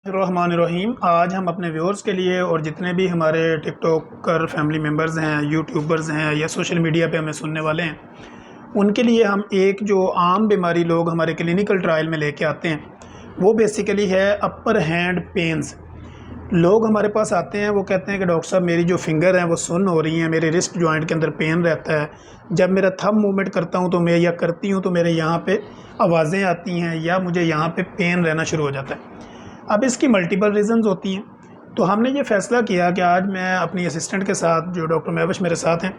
रहमानिर्रहीम। आज हम अपने व्यूअर्स के लिए और जितने भी हमारे टिकटॉकर फैमिली मेम्बर्स हैं, यूट्यूबर्स हैं या सोशल मीडिया पे हमें सुनने वाले हैं, उनके लिए हम एक जो आम बीमारी लोग हमारे क्लिनिकल ट्रायल में लेके आते हैं वो बेसिकली है अपर हैंड पेन्स। लोग हमारे पास आते हैं, वो कहते हैं कि डॉक्टर साहब मेरी जो फिंगर हैं वो सुन्न हो रही हैं, मेरे रिस्ट जॉइंट के अंदर पेन रहता है, जब मेरा थंब मूवमेंट करता हूँ तो मैं या करती हूँ तो मेरे यहाँ पे आवाज़ें आती हैं या मुझे यहाँ पे पेन रहना शुरू हो जाता है। अब इसकी मल्टीपल रीज़न्स होती हैं, तो हमने ये फ़ैसला किया कि आज मैं अपनी असिस्टेंट के साथ, जो डॉक्टर महविश मेरे साथ हैं,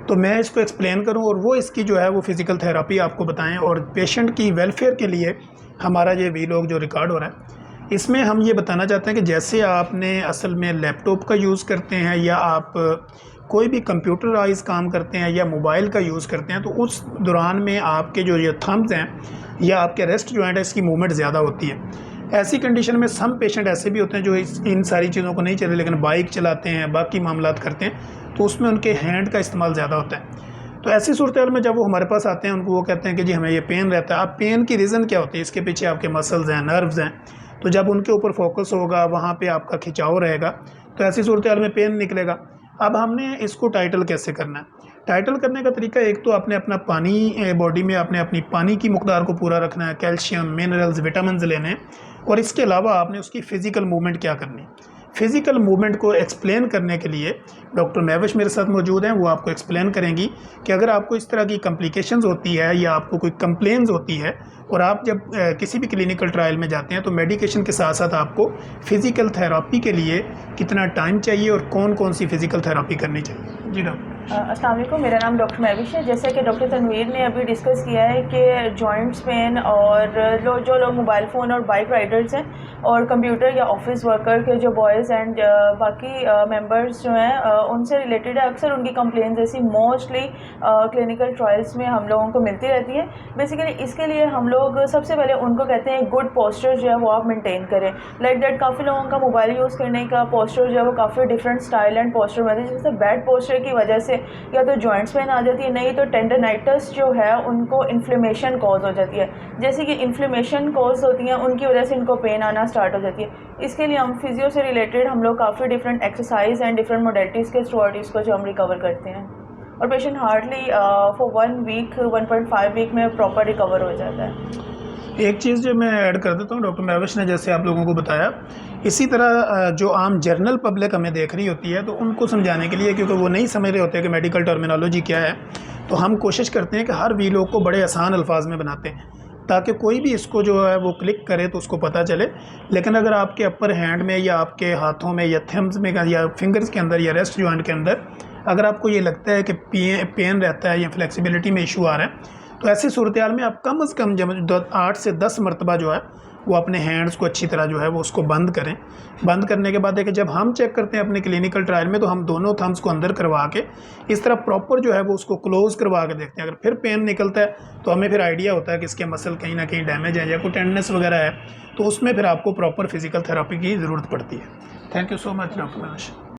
तो मैं इसको एक्सप्लेन करूं और वो इसकी जो है वो फ़िज़िकल थेरेपी आपको बताएं। और पेशेंट की वेलफेयर के लिए हमारा ये वीलॉग जो रिकॉर्ड हो रहा है, इसमें हम ये बताना चाहते हैं कि जैसे आपने असल में लैपटॉप का यूज़ करते हैं या आप कोई भी कंप्यूटराइज काम करते हैं या मोबाइल का यूज़ करते हैं, तो उस दौरान में आपके जो ये थम्ब्स हैं या आपके रेस्ट जॉइंट है, इसकी मूवमेंट ज़्यादा होती है। ऐसी कंडीशन में सम पेशेंट ऐसे भी होते हैं जो इन सारी चीज़ों को नहीं चले, लेकिन बाइक चलाते हैं, बाकी मामलात करते हैं, तो उसमें उनके हैंड का इस्तेमाल ज़्यादा होता है। तो ऐसी सूरत हाल में जब वो हमारे पास आते हैं, उनको वो कहते हैं कि जी हमें ये पेन रहता है। अब पेन की रीज़न क्या होती है? इसके पीछे आपके मसल्स हैं, नर्व्स हैं, तो जब उनके ऊपर फोकस होगा, वहाँ पे आपका खिंचाव रहेगा, तो ऐसी सूरत हाल में पेन निकलेगा। अब हमने इसको टाइटल कैसे करना है? टाइटल करने का तरीका, एक तो आपने अपना पानी बॉडी में आपने अपनी पानी की मकदार को पूरा रखना है, कैल्शियम, मिनरल्स, विटामिन लेने हैं, और इसके अलावा आपने उसकी फ़िज़िकल मूवमेंट क्या करनी है। फ़िज़िकल मूवमेंट को एक्सप्लेन करने के लिए डॉक्टर महविश मेरे साथ मौजूद हैं। वो आपको एक्सप्लेन करेंगी कि अगर आपको इस तरह की कॉम्प्लिकेशंस होती है या आपको कोई कंप्लेंट्स होती है और आप जब किसी भी क्लिनिकल ट्रायल में जाते हैं, तो मेडिकेशन के साथ साथ आपको फ़िज़िकल थेरेपी के लिए कितना टाइम चाहिए और कौन कौन सी फ़िज़िकल थेरेपी करनी चाहिए। जी डॉक्टर। अस्सलाम वालेकुम, मेरा नाम डॉक्टर महविश है। जैसे कि डॉक्टर तनवीर ने अभी डिस्कस किया है कि जॉइंट्स पेन और जो लोग मोबाइल फ़ोन और बाइक राइडर्स हैं और कंप्यूटर या ऑफिस वर्कर के जो बॉयज़ एंड बाकी मेंबर्स जो हैं उनसे रिलेटेड है, अक्सर उनकी कंप्लेंट्स ऐसी मोस्टली क्लिनिकल ट्रायल्स में हम लोगों को मिलती रहती है। बेसिकली इसके लिए हम लोग सबसे पहले उनको कहते हैं गुड पोस्चर जो है वो आप मेंटेन करें। लाइक दैट काफ़ी लोगों का मोबाइल यूज़ करने का पोस्चर जो है वो काफ़ी डिफरेंट स्टाइल एंड पोस्चर में है, जैसे बैड पोस्चर की वजह से या तो जॉइंट्स पेन आ जाती है, नहीं तो टेंडनाइटिस जो है उनको इन्फ्लेमेशन कॉज हो जाती है। जैसे कि इन्फ्लेमेशन कॉज होती है, उनकी वजह से इनको पेन आना स्टार्ट हो जाती है। इसके लिए हम फिजियो से रिलेटेड हम लोग काफ़ी different exercise and different modalities के थ्रू इसको जो हम रिकवर करते हैं, और patient hardly for 1 week 1.5 week में प्रॉपर रिकवर हो जाता है। एक चीज़ जो मैं ऐड कर देता हूँ, डॉक्टर महविश ने जैसे आप लोगों को बताया, इसी तरह जो आम जनरल पब्लिक हमें देख रही होती है, तो उनको समझाने के लिए, क्योंकि वो नहीं समझ रहे होते कि मेडिकल टर्मिनोलॉजी क्या है, तो हम कोशिश करते हैं कि हर वीलॉग को बड़े आसान अल्फाज में बनाते हैं ताकि कोई भी इसको जो है वो क्लिक करे तो उसको पता चले। लेकिन अगर आपके अपर हैंड में या आपके हाथों में या थम्ब्स में या फिंगर्स के अंदर या रेस्ट जॉइंट के अंदर अगर आपको ये लगता है कि पेन रहता है या फ्लेक्सिबिलिटी में इशू आ रहा है, तो ऐसी सूरत हाल में आप कम से कम 8 से 10 मरतबा जो है वो अपने हैंड्स को अच्छी तरह जो है वो उसको बंद करें। बंद करने के बाद देखिए, जब हम चेक करते हैं अपने क्लिनिकल ट्रायल में, तो हम दोनों थम्स को अंदर करवा के इस तरह प्रॉपर जो है वो उसको क्लोज़ करवा के देखते हैं। अगर फिर पेन निकलता है तो हमें फिर आइडिया होता है कि इसके मसल कहीं ना कहीं डैमेज है या कोई टेंडनेस वगैरह है, तो उसमें फिर आपको प्रॉपर फिजिकल थेरेपी की ज़रूरत पड़ती है। Thank you so much doctor Mahwish.